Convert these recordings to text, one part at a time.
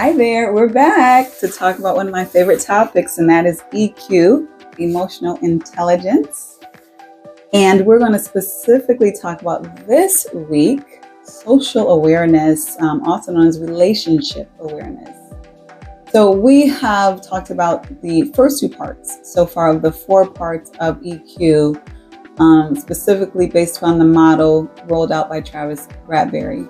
Hi there, we're back to talk about one of my favorite topics, and that is EQ, emotional intelligence. And we're going to specifically talk about this week social awareness, also known as relationship awareness. So we have talked about the first two parts so far of the 4 parts of EQ, specifically based on the model rolled out by Travis Bradberry.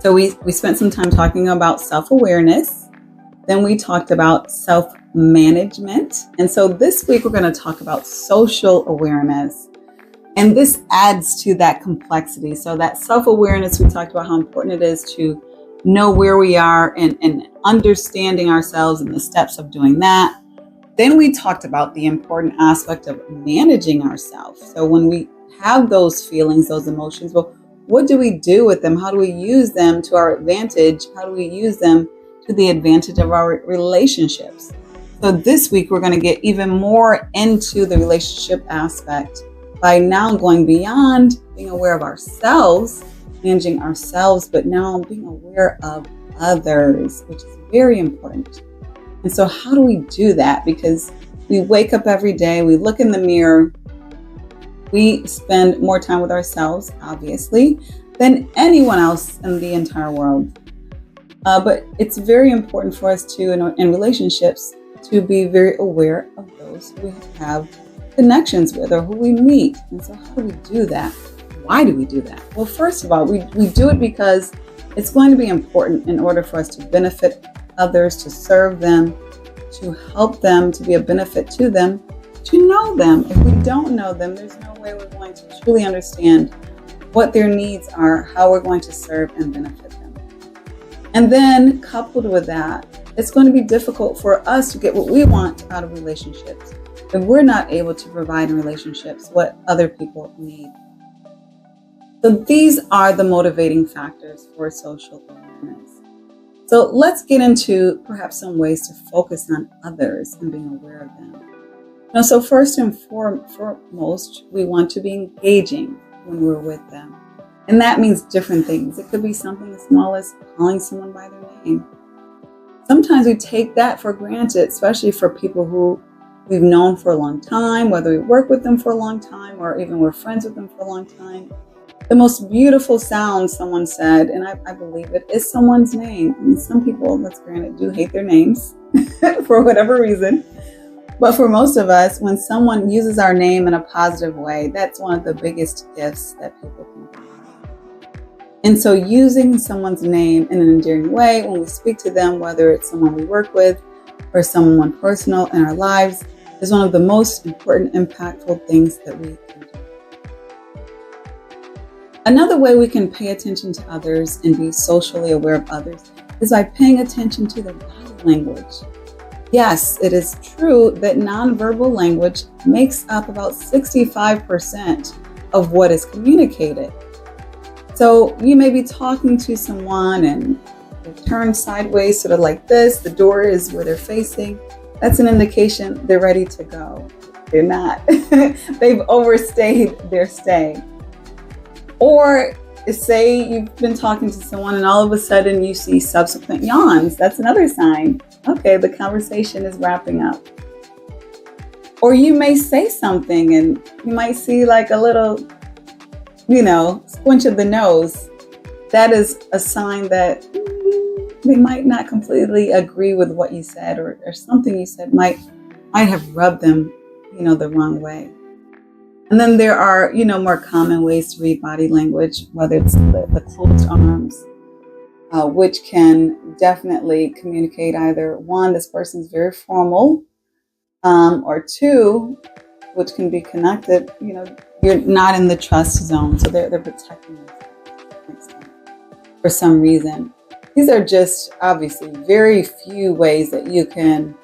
So we spent some time talking about self-awareness. Then we talked about self-management. And so this week we're going to talk about social awareness. And this adds to that complexity. So that self-awareness, we talked about how important it is to know where we are and understanding ourselves and the steps of doing that. Then we talked about the important aspect of managing ourselves. So when we have those feelings, those emotions, well, what do we do with them? How do we use them to our advantage? How do we use them to the advantage of our relationships? So this week, we're going to get even more into the relationship aspect by now going beyond being aware of ourselves, managing ourselves, but now being aware of others, which is very important. And so how do we do that? Because we wake up every day, we look in the mirror, we spend more time with ourselves, obviously, than anyone else in the entire world. But it's very important for us to, in relationships, to be very aware of those who we have connections with or who we meet. And so how do we do that? Why do we do that? Well, first of all, we do it because it's going to be important in order for us to benefit others, to serve them, to help them, to be a benefit to them, to know them. If we don't know them, there's no way we're going to truly understand what their needs are, how we're going to serve and benefit them. And then coupled with that, it's going to be difficult for us to get what we want out of relationships if we're not able to provide in relationships what other people need. So these are the motivating factors for social awareness. So let's get into perhaps some ways to focus on others and being aware of them. So first and foremost, we want to be engaging when we're with them. And that means different things. It could be something as small as calling someone by their name. Sometimes we take that for granted, especially for people who we've known for a long time, whether we work with them for a long time or even we're friends with them for a long time. The most beautiful sound, someone said, and I believe it, is someone's name. I mean, some people, that's granted, do hate their names for whatever reason. But for most of us, when someone uses our name in a positive way, that's one of the biggest gifts that people can give. And so using someone's name in an endearing way when we speak to them, whether it's someone we work with or someone personal in our lives, is one of the most important, impactful things that we can do. Another way we can pay attention to others and be socially aware of others is by paying attention to their body language. Yes, it is true that nonverbal language makes up about 65% of what is communicated. So you may be talking to someone and they turn sideways, sort of like this. The door is where they're facing. That's an indication they're ready to go. They're not. They've overstayed their stay. Or say you've been talking to someone and all of a sudden you see subsequent yawns. That's another sign. Okay, the conversation is wrapping up. Or you may say something and you might see like a little, squinch of the nose. That is a sign that they might not completely agree with what you said, or something you said might have rubbed them, the wrong way. And then there are, more common ways to read body language, whether it's the closed arms, which can definitely communicate either one, this person's very formal, or two, which can be connected, you're not in the trust zone. So they're protecting themselves for some reason. These are just obviously very few ways that you can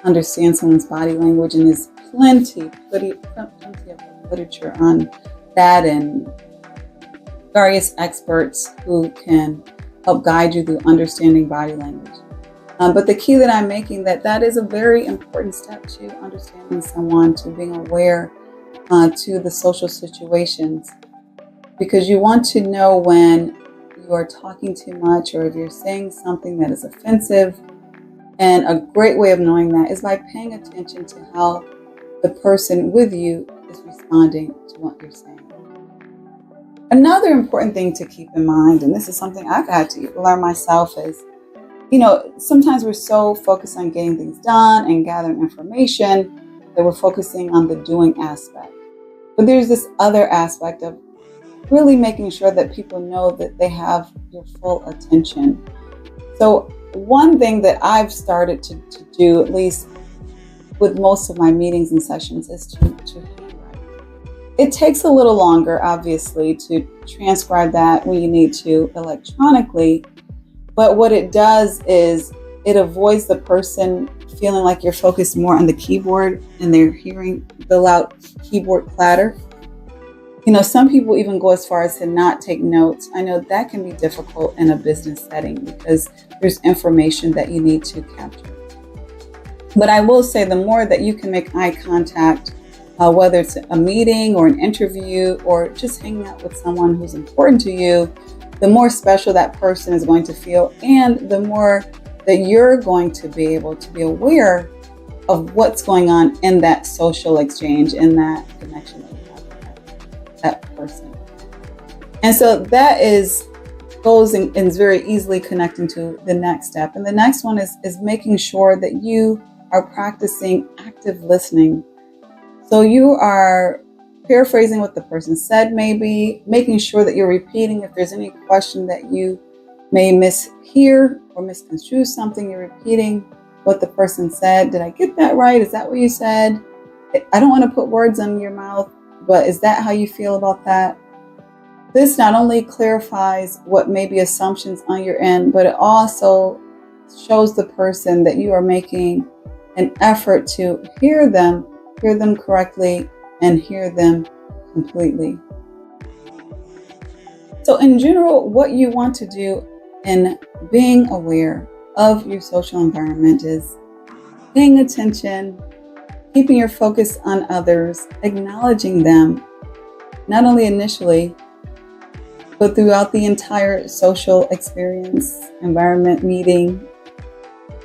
understand someone's body language, and there's plenty of literature on that and various experts who can help guide you through understanding body language. But the key that I'm making, that is a very important step to understanding someone, to being aware to the social situations, because you want to know when you you are talking too much or if you're saying something that is offensive. And a great way of knowing that is by paying attention to how the person with you is responding to what you're saying. Another important thing to keep in mind, and this is something I've had to learn myself, is, sometimes we're so focused on getting things done and gathering information that we're focusing on the doing aspect. But there's this other aspect of really making sure that people know that they have your full attention. So one thing that I've started to do, at least with most of my meetings and sessions, is to handwrite. It takes a little longer, obviously, to transcribe that when you need to electronically. But what it does is it avoids the person feeling like you're focused more on the keyboard and they're hearing the loud keyboard clatter. Some people even go as far as to not take notes. I know that can be difficult in a business setting because there's information that you need to capture. But I will say the more that you can make eye contact, whether it's a meeting or an interview or just hanging out with someone who's important to you, the more special that person is going to feel, and the more that you're going to be able to be aware of what's going on in that social exchange, in that connection that you have with that person. And so that goes and is very easily connecting to the next step. And the next one is making sure that you are practicing active listening. So you are paraphrasing what the person said, maybe making sure that you're repeating if there's any question that you may mishear or misconstrue something. You're repeating what the person said. Did I get that right? Is that what you said? I don't want to put words in your mouth, but is that how you feel about that? This not only clarifies what may be assumptions on your end, but it also shows the person that you are making an effort to hear them correctly and hear them completely. So in general, what you want to do in being aware of your social environment is paying attention, keeping your focus on others, acknowledging them, not only initially, but throughout the entire social experience, environment, meeting,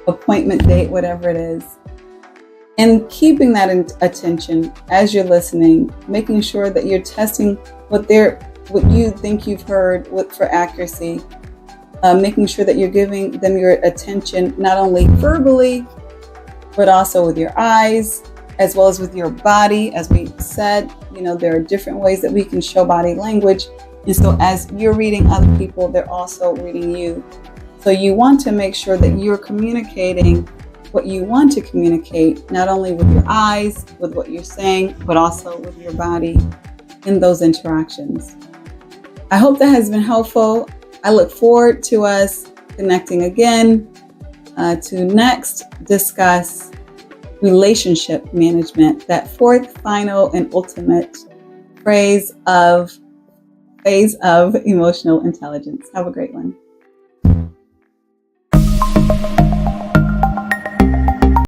appointment date, whatever it is. And keeping that attention as you're listening, making sure that you're testing what you think you've heard for accuracy, making sure that you're giving them your attention, not only verbally, but also with your eyes, as well as with your body. As we said, there are different ways that we can show body language. And so as you're reading other people, they're also reading you. So you want to make sure that you're communicating what you want to communicate, not only with your eyes, with what you're saying, but also with your body in those interactions. I hope that has been helpful. I look forward to us connecting again to next discuss relationship management, that fourth, final, and ultimate phase of emotional intelligence. Have a great one.